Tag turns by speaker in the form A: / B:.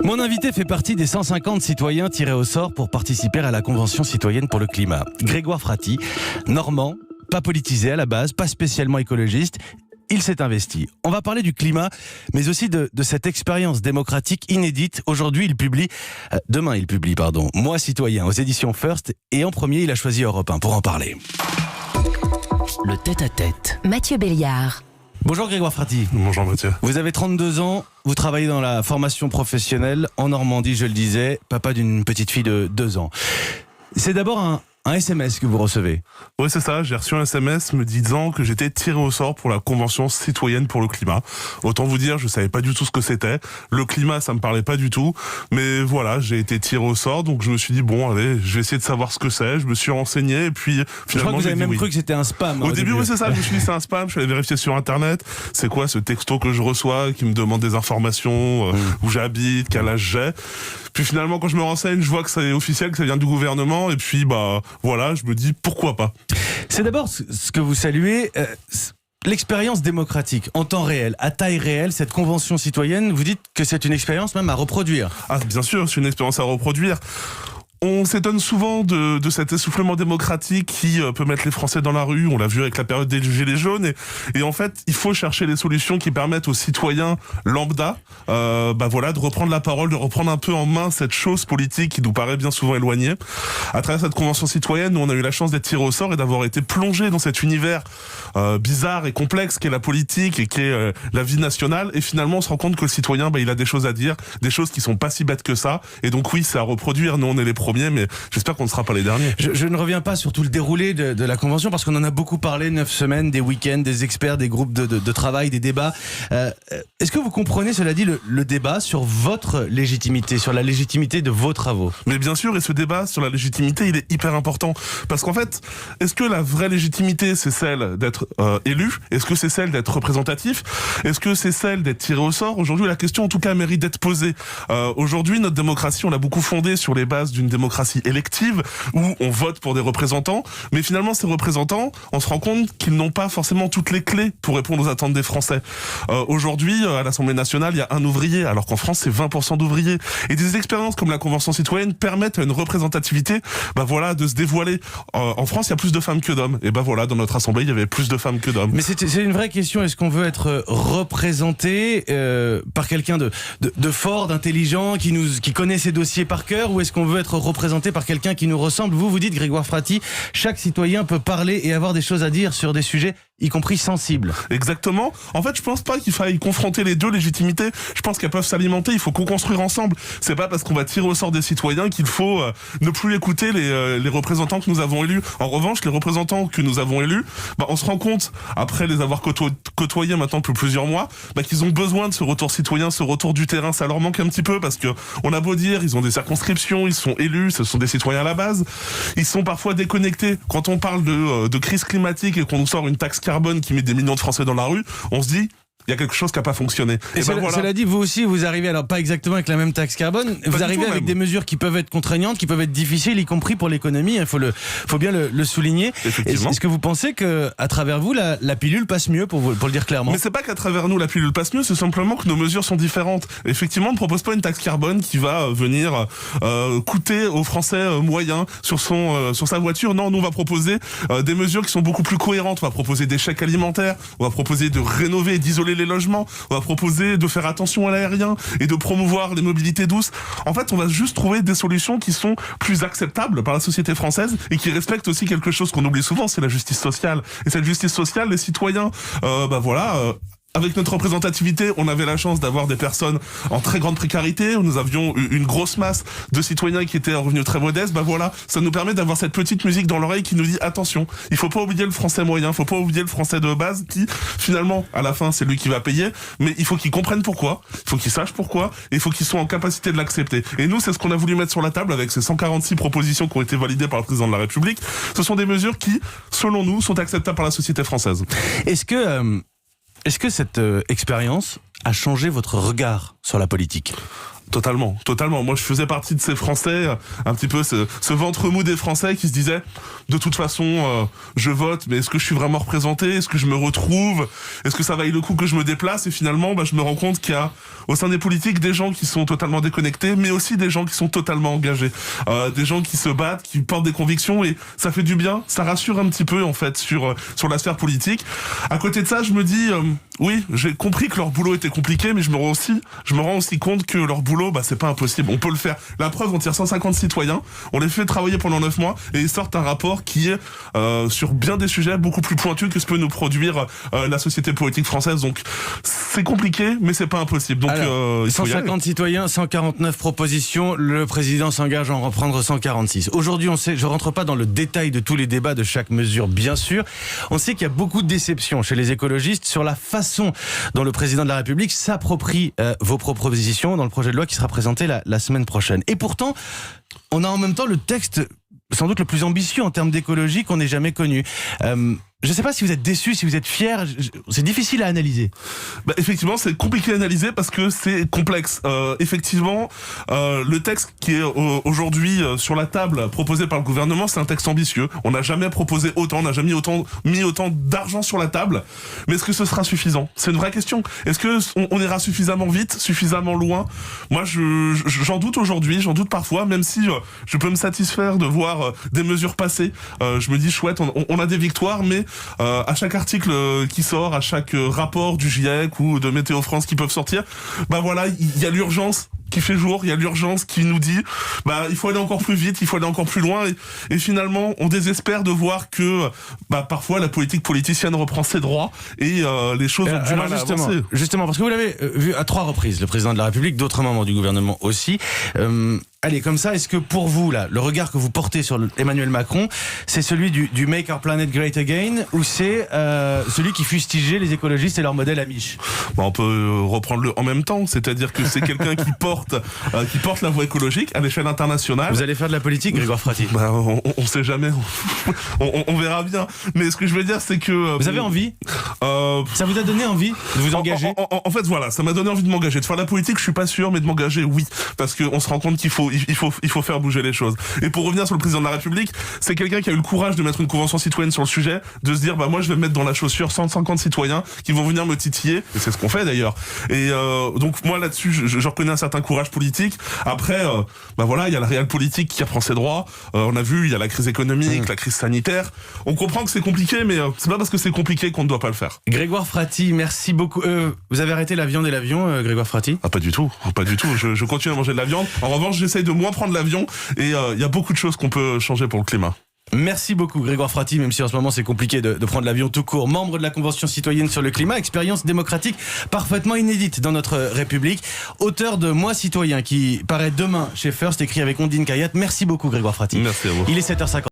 A: Mon invité fait partie des 150 citoyens tirés au sort pour participer à la Convention citoyenne pour le climat. Grégoire Fraty, normand, pas politisé à la base, pas spécialement écologiste. Il s'est investi. On va parler du climat, mais aussi de cette expérience démocratique inédite. Aujourd'hui, demain il publie, Moi citoyen, aux éditions First, et en premier, il a choisi Europe 1 pour en parler.
B: Le tête-à-tête.
C: Mathieu Béliard.
A: Bonjour Grégoire Fraty.
D: Bonjour Mathieu.
A: Vous avez 32 ans, vous travaillez dans la formation professionnelle en Normandie, je le disais, papa d'une petite fille de 2 ans. C'est d'abord un SMS que vous recevez.
D: Oui, c'est ça. J'ai reçu un SMS me disant que j'étais tiré au sort pour la Convention citoyenne pour le climat. Autant vous dire, je savais pas du tout ce que c'était. Le climat, ça me parlait pas du tout. Mais voilà, j'ai été tiré au sort, donc je me suis dit, bon, allez, je vais essayer de savoir ce que c'est. Je me suis renseigné, et puis finalement...
A: Je crois que vous avez même cru que c'était un spam.
D: Au début, oui, c'est ça. Je me suis dit, c'est un spam. Je suis allé vérifier sur Internet. C'est quoi ce texto que je reçois qui me demande des informations, où j'habite, quel âge j'ai. Puis finalement, quand je me renseigne, je vois que c'est officiel, que ça vient du gouvernement, et puis voilà, je me dis pourquoi pas.
A: C'est d'abord ce que vous saluez, l'expérience démocratique en temps réel, à taille réelle, cette convention citoyenne. Vous dites que c'est une expérience même à reproduire.
D: Ah, bien sûr, c'est une expérience à reproduire. On s'étonne souvent de cet essoufflement démocratique qui peut mettre les Français dans la rue. On l'a vu avec la période des Gilets jaunes. Et en fait, il faut chercher des solutions qui permettent aux citoyens lambda de reprendre la parole, de reprendre un peu en main cette chose politique qui nous paraît bien souvent éloignée. À travers cette convention citoyenne, nous, on a eu la chance d'être tirés au sort et d'avoir été plongés dans cet univers bizarre et complexe qu'est la politique et qu'est la vie nationale. Et finalement, on se rend compte que le citoyen, il a des choses à dire, des choses qui sont pas si bêtes que ça. Et donc oui, c'est à reproduire. Nous, on est les premiers, mais j'espère qu'on ne sera pas les derniers.
A: Je ne reviens pas sur tout le déroulé de la Convention, parce qu'on en a beaucoup parlé, 9 semaines, des week-ends, des experts, des groupes de travail, des débats. Est-ce que vous comprenez, cela dit, le débat sur votre légitimité, sur la légitimité de vos travaux?
D: Mais bien sûr, et ce débat sur la légitimité, il est hyper important. Parce qu'en fait, est-ce que la vraie légitimité, c'est celle d'être élu? Est-ce que c'est celle d'être représentatif? Est-ce que c'est celle d'être tiré au sort? Aujourd'hui, la question, en tout cas, mérite d'être posée. Aujourd'hui, notre démocratie, on l'a beaucoup fondée sur les bases d'une démocratie élective où on vote pour des représentants, mais finalement ces représentants, on se rend compte qu'ils n'ont pas forcément toutes les clés pour répondre aux attentes des Français. Aujourd'hui, à l'Assemblée nationale, il y a un ouvrier, alors qu'en France c'est 20% d'ouvriers. Et des expériences comme la Convention citoyenne permettent à une représentativité, de se dévoiler. En France, il y a plus de femmes que d'hommes. Et dans notre Assemblée, il y avait plus de femmes que d'hommes.
A: Mais c'est une vraie question. Est-ce qu'on veut être représenté par quelqu'un de fort, d'intelligent, qui connaît ses dossiers par cœur, ou est-ce qu'on veut être représenté par quelqu'un qui nous ressemble? Vous dites, Grégoire Fraty, chaque citoyen peut parler et avoir des choses à dire sur des sujets, y compris sensibles.
D: Exactement. En fait, je pense pas qu'il faille confronter les deux légitimités. Je pense qu'elles peuvent s'alimenter. Il faut co-construire ensemble. C'est pas parce qu'on va tirer au sort des citoyens qu'il faut ne plus écouter les représentants que nous avons élus. En revanche, les représentants que nous avons élus, on se rend compte, après les avoir côtoyés maintenant depuis plusieurs mois, qu'ils ont besoin de ce retour citoyen, ce retour du terrain. Ça leur manque un petit peu parce que on a beau dire, ils ont des circonscriptions, ils sont élus, ce sont des citoyens à la base. Ils sont parfois déconnectés. Quand on parle de crise climatique et qu'on nous sort une taxe carbone qui met des millions de Français dans la rue, on se dit, il y a quelque chose qui n'a pas fonctionné.
A: Et cela dit, vous aussi, vous arrivez, alors pas exactement avec la même taxe carbone, vous arrivez avec des mesures qui peuvent être contraignantes, qui peuvent être difficiles, y compris pour l'économie, il faut bien le souligner. Est-ce que vous pensez qu'à travers vous, la pilule passe mieux, pour le dire clairement?
D: Mais c'est pas qu'à travers nous la pilule passe mieux, c'est simplement que nos mesures sont différentes. Effectivement, on ne propose pas une taxe carbone qui va venir coûter aux Français moyens sur sa voiture. Non, nous on va proposer des mesures qui sont beaucoup plus cohérentes. On va proposer des chèques alimentaires, on va proposer de rénover et d'isoler les logements, on va proposer de faire attention à l'aérien et de promouvoir les mobilités douces. En fait, on va juste trouver des solutions qui sont plus acceptables par la société française et qui respectent aussi quelque chose qu'on oublie souvent, c'est la justice sociale. Et cette justice sociale, les citoyens, avec notre représentativité, on avait la chance d'avoir des personnes en très grande précarité. Nous avions une grosse masse de citoyens qui étaient en revenus très modestes. Ça nous permet d'avoir cette petite musique dans l'oreille qui nous dit attention, il faut pas oublier le français moyen, il faut pas oublier le français de base qui, finalement, à la fin, c'est lui qui va payer. Mais il faut qu'il comprenne pourquoi, il faut qu'il sache pourquoi, et il faut qu'il soit en capacité de l'accepter. Et nous, c'est ce qu'on a voulu mettre sur la table avec ces 146 propositions qui ont été validées par le président de la République. Ce sont des mesures qui, selon nous, sont acceptables par la société française.
A: Est-ce que cette expérience a changé votre regard sur la politique ?
D: Totalement. Moi, je faisais partie de ces Français, un petit peu ce ventre mou des Français qui se disaient, de toute façon, je vote, mais est-ce que je suis vraiment représenté ? Est-ce que je me retrouve ? Est-ce que ça vaille le coup que je me déplace ? Et finalement, je me rends compte qu'il y a, au sein des politiques, des gens qui sont totalement déconnectés, mais aussi des gens qui sont totalement engagés. Des gens qui se battent, qui portent des convictions, et ça fait du bien, ça rassure un petit peu, en fait, sur la sphère politique. À côté de ça, je me dis, oui, j'ai compris que leur boulot était compliqué, mais je me rends aussi compte que leur boulot, c'est pas impossible, on peut le faire. La preuve, on tire 150 citoyens, on les fait travailler pendant 9 mois et ils sortent un rapport qui est sur bien des sujets beaucoup plus pointus que ce peut nous produire la société politique française. Donc c'est compliqué, mais c'est pas impossible. Donc
A: alors,
D: il faut
A: 150 citoyens, 149 propositions, le président s'engage à en reprendre 146. Aujourd'hui, on sait, je rentre pas dans le détail de tous les débats de chaque mesure, bien sûr. On sait qu'il y a beaucoup de déceptions chez les écologistes sur la façon dont le président de la République s'approprie vos propositions dans le projet de loi qui sera présenté la semaine prochaine. Et pourtant, on a en même temps le texte sans doute le plus ambitieux en termes d'écologie qu'on ait jamais connu. Je ne sais pas si vous êtes déçu, si vous êtes fier. C'est difficile à analyser.
D: Effectivement, c'est compliqué à analyser parce que c'est complexe. Effectivement, le texte qui est aujourd'hui sur la table proposé par le gouvernement, c'est un texte ambitieux. On n'a jamais proposé autant, on n'a jamais mis autant d'argent sur la table. Mais est-ce que ce sera suffisant ? C'est une vraie question. Est-ce que on ira suffisamment vite, suffisamment loin ? Moi, j'en doute aujourd'hui, j'en doute parfois, même si je peux me satisfaire de voir des mesures passer. Je me dis chouette, on a des victoires, mais à chaque article qui sort, à chaque rapport du GIEC ou de Météo France qui peuvent sortir, voilà, il y a l'urgence qui fait jour, il y a l'urgence qui nous dit il faut aller encore plus vite, il faut aller encore plus loin, et finalement on désespère de voir que parfois la politique politicienne reprend ses droits et les choses ont du mal à avancer.
A: Justement, parce que vous l'avez vu à 3 reprises, le président de la République, d'autres membres du gouvernement aussi. Allez, comme ça, est-ce que pour vous, là, le regard que vous portez sur Emmanuel Macron, c'est celui du Make Our Planet Great Again, ou c'est celui qui fustigeait les écologistes et leur modèle Amish ?
D: On peut reprendre le en même temps, c'est-à-dire que c'est quelqu'un qui porte la voie écologique à l'échelle internationale.
A: Vous allez faire de la politique, Grégoire Fraty ?
D: On sait jamais, on verra bien. Mais ce que je veux dire, c'est que...
A: vous avez envie ? Ça vous a donné envie de vous engager ?
D: En fait, voilà, ça m'a donné envie de m'engager. De faire la politique, je suis pas sûr, mais de m'engager, oui. Parce qu'on se rend compte qu'il faut faire bouger les choses. Et pour revenir sur le président de la République, c'est quelqu'un qui a eu le courage de mettre une convention citoyenne sur le sujet, de se dire, moi je vais me mettre dans la chaussure 150 citoyens qui vont venir me titiller, et c'est ce qu'on fait d'ailleurs. Et donc moi là-dessus, je reconnais un certain courage politique. Après, il y a la réelle politique qui reprend ses droits. On a vu, il y a la crise économique, la crise sanitaire. On comprend que c'est compliqué, mais c'est pas parce que c'est compliqué qu'on ne doit pas le faire.
A: Grégoire Fraty, merci beaucoup. Vous avez arrêté la viande et l'avion, Grégoire Fraty ?
D: Pas du tout. Je continue à manger de la viande. En revanche, j'essaye de moins prendre l'avion, et il y a beaucoup de choses qu'on peut changer pour le climat.
A: Merci beaucoup Grégoire Fraty, même si en ce moment c'est compliqué de prendre l'avion tout court. Membre de la Convention citoyenne sur le climat, expérience démocratique parfaitement inédite dans notre République. Auteur de Moi citoyen qui paraît demain chez First, écrit avec Ondine Kayat. Merci beaucoup Grégoire Fraty.
D: Merci à vous.
A: Il est 7h50.